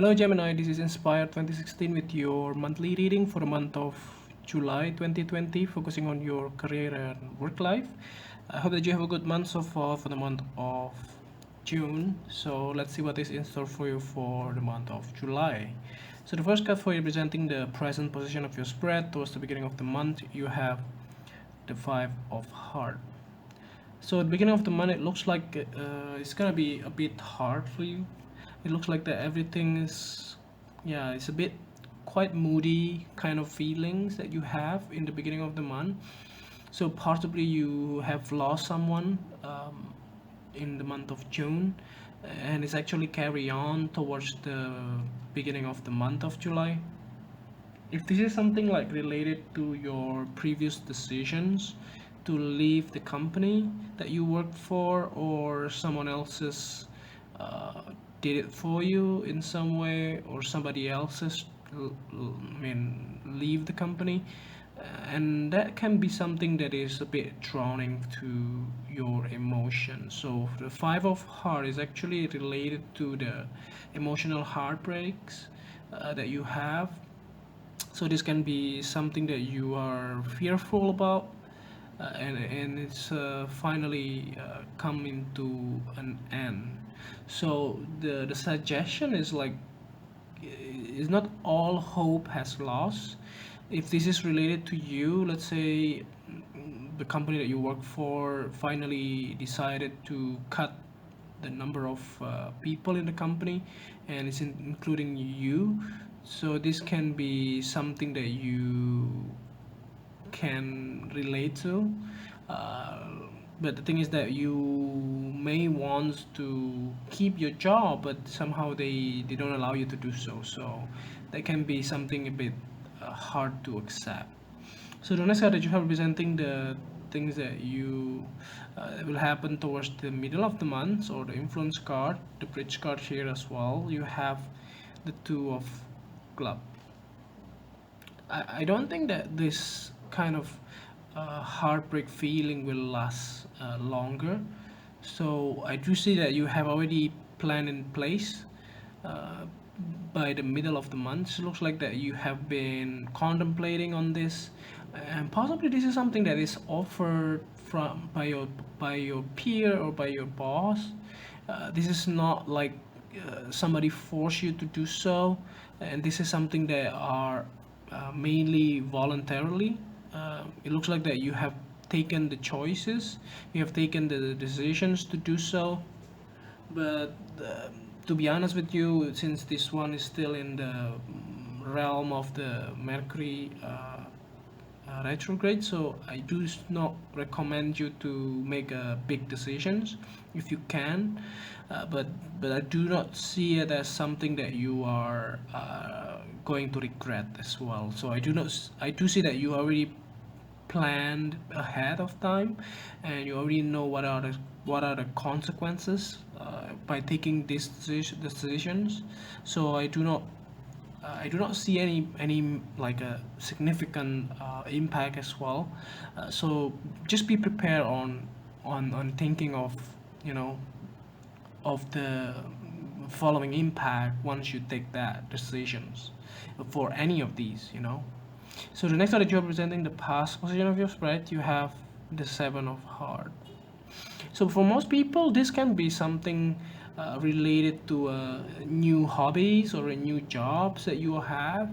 Hello Gemini, this is Inspired 2016 with your monthly reading for the month of July 2020, focusing on your career and work life. I hope that you have a good month so far for the month of June. So let's see what is in store for you for the month of July. So the first card for you representing the present position of your spread towards the beginning of the month, you have the Five of Hearts. So at the beginning of the month, it looks like it's gonna be a bit hard for you. It looks like that everything is, yeah, it's a bit quite moody kind of feelings that you have in the beginning of the month. So possibly you have lost someone in the month of June, and it's actually carry on towards the beginning of the month of July. If this is something like related to your previous decisions to leave the company that you worked for, or someone else's did it for you in some way, or somebody else's leave the company, and that can be something that is a bit drowning to your emotions. So the Five of Heart is actually related to the emotional heartbreaks that you have. So this can be something that you are fearful about, and it's finally coming to an end. So the suggestion is like, is not all hope has lost. If this is related to you, let's say the company that you work for finally decided to cut the number of people in the company, and it's including you. So this can be something that you can relate to. uh, but the thing is that you may want to keep your job, but somehow they don't allow you to do so. So that can be something a bit hard to accept. So the next card that you have representing the things that you will happen towards the middle of the month, or the influence card, the bridge card here as well. You have the Two of Club. I don't think that this kind of heartbreak feeling will last longer. So I do see that you have already planned in place uh, by the middle of the month. It looks like that you have been contemplating on this, and possibly this is something that is offered from by your peer or by your boss. This is not like somebody force you to do so, and this is something that are mainly voluntarily. It looks like that you have taken the choices, you have taken the decisions to do so. But to be honest with you, since this one is still in the realm of the Mercury retrograde, so I do not recommend you to make big decisions if you can. But I do not see it as something that you are going to regret as well. So I do see that you already planned ahead of time, and you already know what are the consequences by taking these decisions. So I do not see any like a significant impact as well. So just be prepared on thinking of, you know, of the following impact once you take that decisions for any of these. So the next card that you're presenting the past position of your spread, you have the Seven of Heart. So for most people, this can be something related to new hobbies or a new jobs that you have.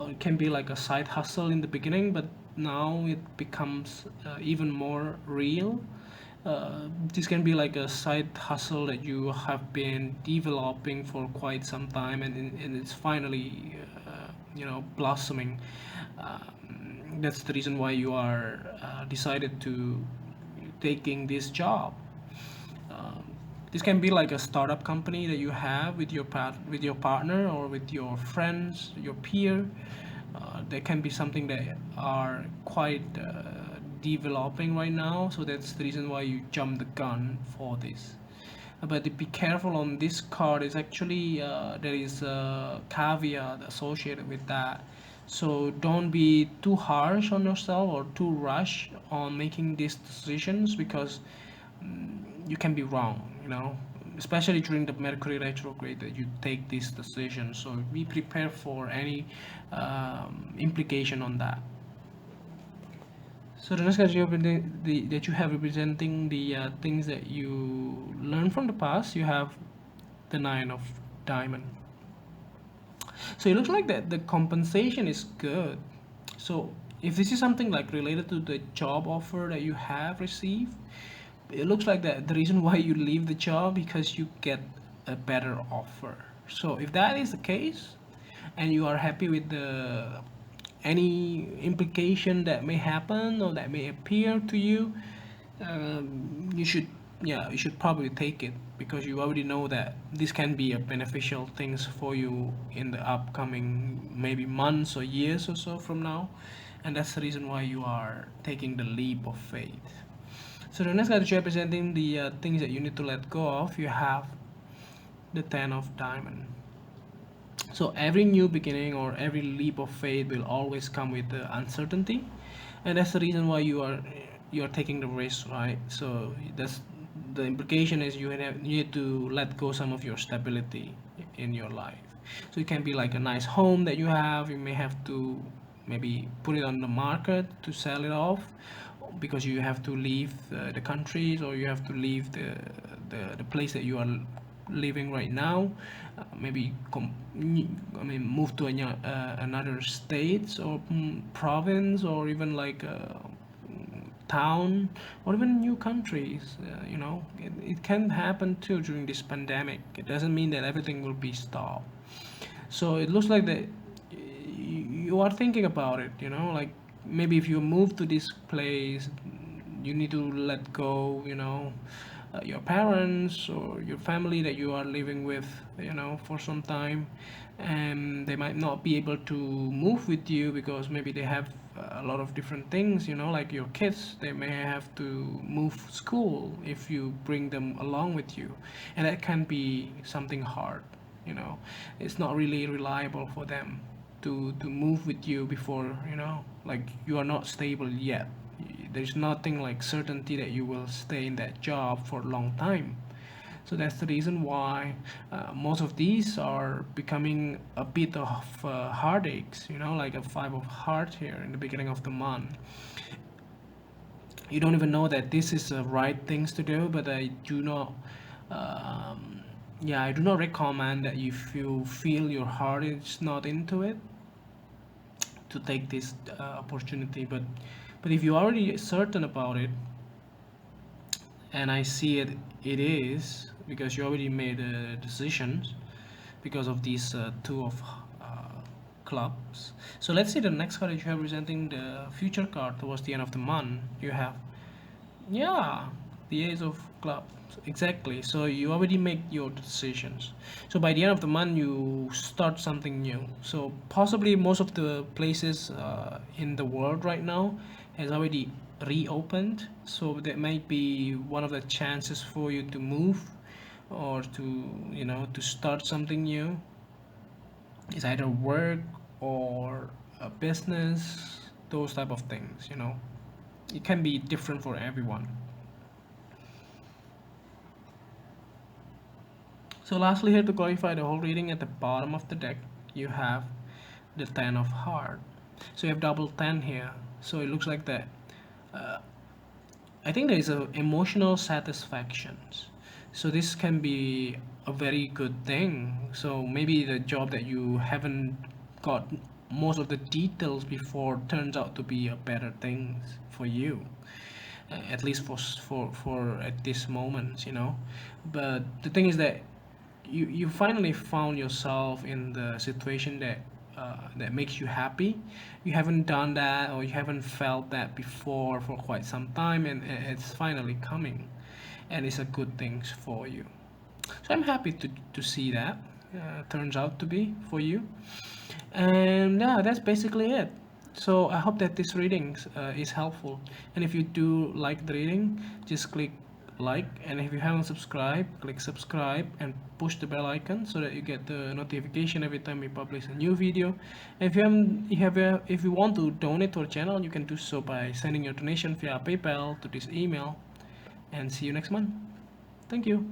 It can be like a side hustle in the beginning, but now it becomes even more real. This can be like a side hustle that you have been developing for quite some time, and it's finally, blossoming. That's the reason why you are decided to taking this job. Um, this can be like a startup company that you have with your partner, or with your friends, your peer. There can be something that are quite developing right now, so that's the reason why you jump the gun for this. But be careful on this card, is actually there is a caveat associated with that. So don't be too harsh on yourself or too rush on making these decisions, because you can be wrong. especially during the Mercury retrograde, that you take this decision. So be prepared for any implication on that. So the next card that you have representing the things that you learn from the past, you have the Nine of Diamond. So it looks like that the compensation is good. So if this is something like related to the job offer that you have received, it looks like that the reason why you leave the job because you get a better offer. So if that is the case, and you are happy with the any implication that may happen or that may appear to you, you should, yeah, you should probably take it, because you already know that this can be a beneficial things for you in the upcoming maybe months or years or so from now, and that's the reason why you are taking the leap of faith. So the next card is representing the things that you need to let go of. You have the Ten of Diamond. So every new beginning or every leap of faith will always come with the uncertainty, and that's the reason why you are taking the risk, right? So that's the implication is you need to let go some of your stability in your life. So it can be like a nice home that you have. You may have to maybe put it on the market to sell it off, because you have to leave the countries, or you have to leave the place that you are living right now. Maybe move to another states or province, or even like town, or even new countries. It can happen too during this pandemic. It doesn't mean that everything will be stopped. So it looks like that you are thinking about it, like maybe if you move to this place, you need to let go, your parents or your family that you are living with, for some time, and they might not be able to move with you because maybe they have a lot of different things, like your kids, they may have to move school if you bring them along with you, and that can be something hard. It's not really reliable for them to move with you before, like you are not stable yet. There's nothing like certainty that you will stay in that job for a long time. So that's the reason why most of these are becoming a bit of heartaches, like a Five of Hearts here in the beginning of the month. You don't even know that this is the right things to do, but I do not I do not recommend that if you feel your heart is not into it, to take this opportunity. But if you're already certain about it, and I see it is because you already made decisions because of these two of clubs. So let's see the next card that you have representing the future card towards the end of the month. You have, yeah, the Ace of Clubs. Exactly. So you already make your decisions. So by the end of the month, you start something new. So possibly most of the places in the world right now has already reopened. So that might be one of the chances for you to move, or to start something new. It's either work or a business, those type of things. It can be different for everyone. So lastly, here to clarify the whole reading, at the bottom of the deck you have the Ten of Heart. So you have double 10 here. So it looks like that I think there is a emotional satisfaction. So this can be a very good thing. So maybe the job that you haven't got most of the details before turns out to be a better thing for you, at least for at this moment. But the thing is that you finally found yourself in the situation that makes you happy. You haven't done that, or you haven't felt that before for quite some time, and it's finally coming, and it's a good thing for you. So I'm happy to see that turns out to be for you. And yeah, that's basically it. So I hope that this reading is helpful, and if you do like the reading, just click like, and if you haven't subscribed, click subscribe and push the bell icon so that you get the notification every time we publish a new video. And if you want to donate to our channel, you can do so by sending your donation via PayPal to this email. And see you next month. Thank you.